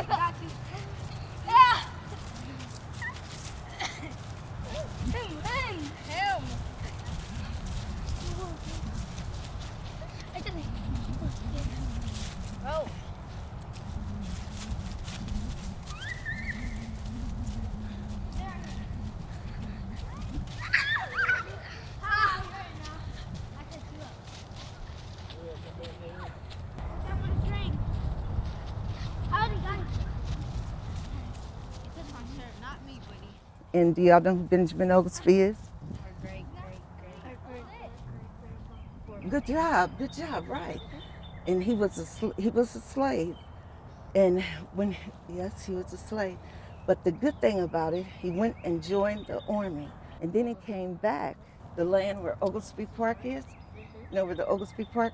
Got you. Him. I just. Oh. And do y'all know who Benjamin Oglesby is? Good job, right. And he was a slave. And yes, he was a slave. But the good thing about it, he went and joined the army. And then he came back, the land where Oglesby Park is. You know where the Oglesby Park,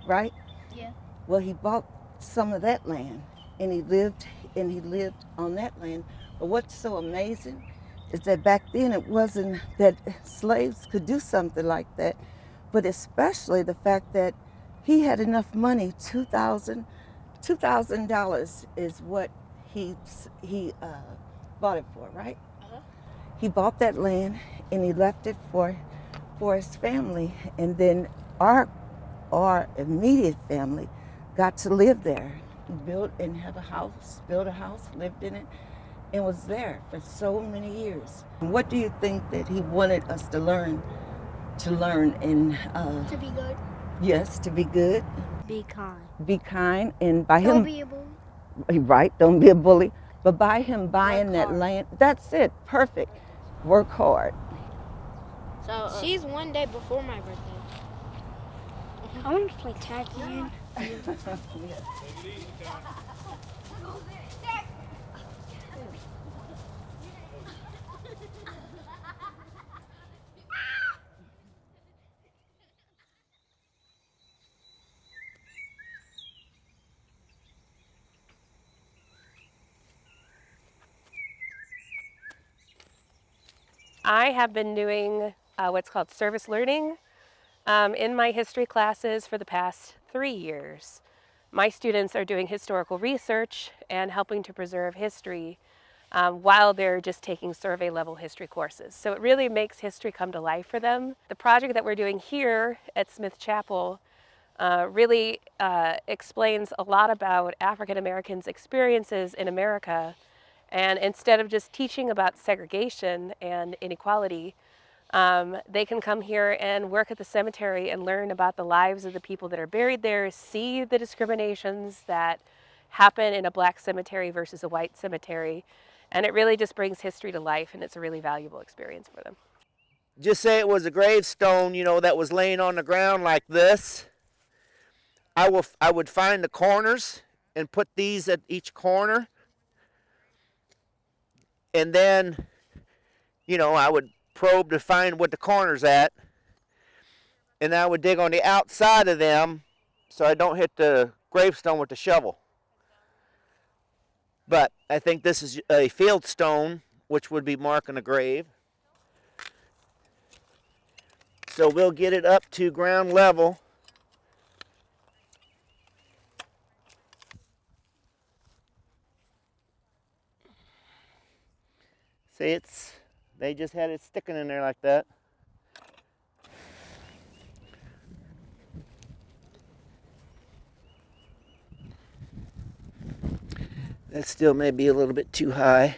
right? Yeah. Well, he bought some of that land, and he lived on that land. But what's so amazing is that back then it wasn't that slaves could do something like that, but especially the fact that he had enough money. $2,000 is what he bought it for, right? Uh-huh. He bought that land and he left it for his family, and then our immediate family got to live there. He built a house, lived in it, and was there for so many years. What do you think that he wanted us to learn? To be good. Yes, to be good. Be kind. Be kind, and by Don't him, be a bully. right? Don't be a bully. But by him buying Work that hard. land, that's it. Perfect. Work hard. So she's one day before my birthday. I want to play tag again. I have been doing what's called service learning in my history classes for the past 3 years. My students are doing historical research and helping to preserve history while they're just taking survey level history courses. So it really makes history come to life for them. The project that we're doing here at Smith Chapel really explains a lot about African Americans' experiences in America. And instead of just teaching about segregation and inequality, they can come here and work at the cemetery and learn about the lives of the people that are buried there, see the discriminations that happen in a black cemetery versus a white cemetery. And it really just brings history to life, and it's a really valuable experience for them. Just say it was a gravestone, that was laying on the ground like this. I would find the corners and put these at each corner. And then, I would probe to find what the corner's at. And I would dig on the outside of them so I don't hit the gravestone with the shovel. But I think this is a field stone, which would be marking a grave. So we'll get it up to ground level. See, they just had it sticking in there like that. That still may be a little bit too high.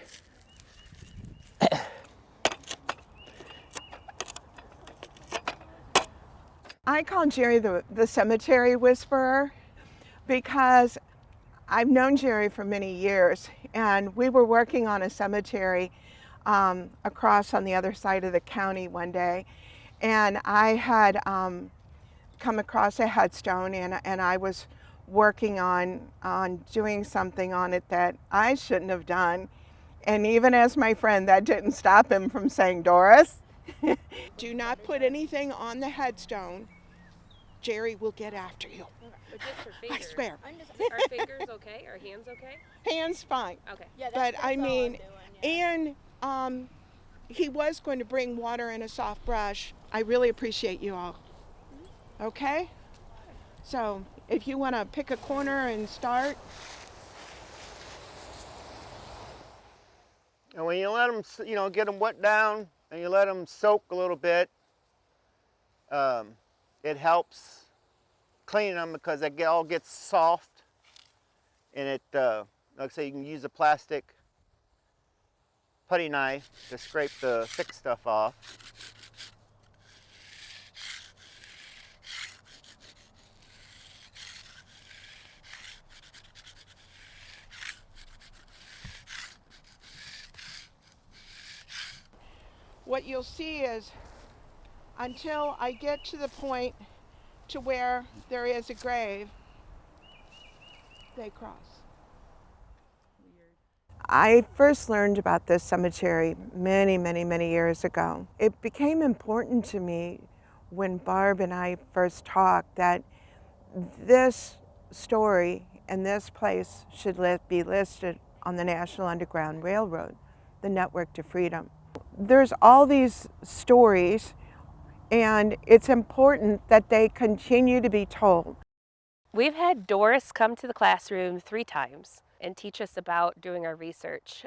I call Jerry the cemetery whisperer because I've known Jerry for many years, and we were working on a cemetery across on the other side of the county one day, and I had come across a headstone, and I was working on doing something on it that I shouldn't have done. And even as my friend, that didn't stop him from saying, "Doris, do not put anything on the headstone. Jerry will get after you." But just for fingers. I swear. Are fingers okay? Are hands okay? Hands fine. Okay. Yeah, But I mean, yeah. and he was going to bring water and a soft brush. I really appreciate you all. Okay? So if you want to pick a corner and start. And when you let them, you know, get them wet down and you let them soak a little bit, it helps clean them because they all get soft. And it, like I say, you can use a plastic putty knife to scrape the thick stuff off. What you'll see is until I get to the point to where there is a grave, they cross. I first learned about this cemetery many years ago. It became important to me when Barb and I first talked that this story and this place should be listed on the National Underground Railroad, the Network to Freedom. There's all these stories, and it's important that they continue to be told. We've had Doris come to the classroom 3 times and teach us about doing our research.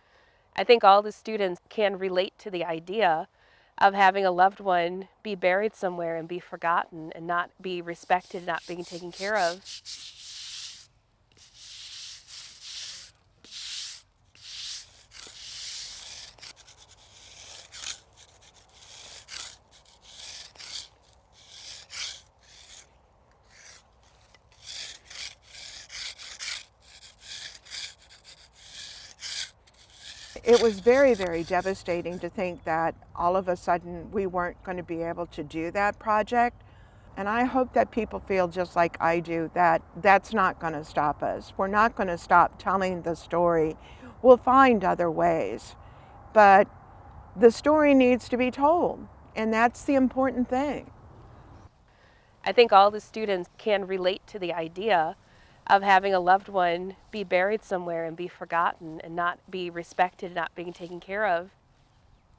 I think all the students can relate to the idea of having a loved one be buried somewhere and be forgotten and not be respected, not being taken care of. It was very devastating to think that all of a sudden we weren't going to be able to do that project. And I hope that people feel just like I do, that that's not going to stop us. We're not going to stop telling the story. We'll find other ways. But the story needs to be told, and that's the important thing. I think all the students can relate to the idea of having a loved one be buried somewhere and be forgotten and not be respected, not being taken care of.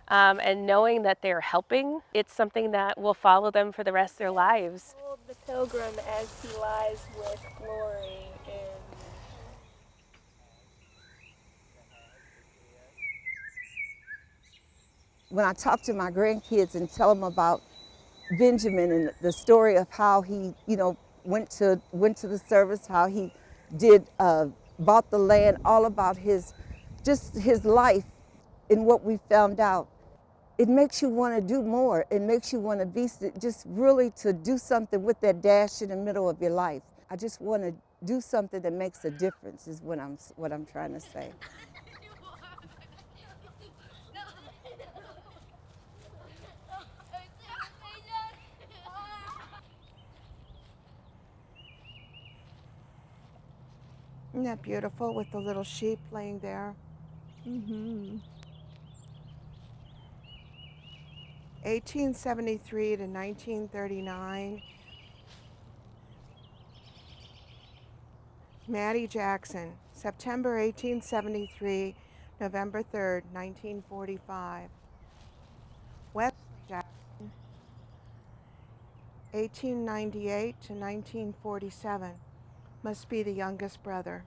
And knowing that they're helping, it's something that will follow them for the rest of their lives. Behold the pilgrim as he lies with glory in. When I talk to my grandkids and tell them about Benjamin and the story of how he, you know, went to the service, how he did bought the land, all about his life and what we found out. It makes you want to do more. It makes you want to be just really to do something with that dash in the middle of your life. I just want to do something that makes a difference is what I'm trying to say. Isn't that beautiful with the little sheep laying there? 1873 to 1939. Maddie Jackson, September 1873, November 3rd, 1945. Wesley Jackson, 1898 to 1947, must be the youngest brother.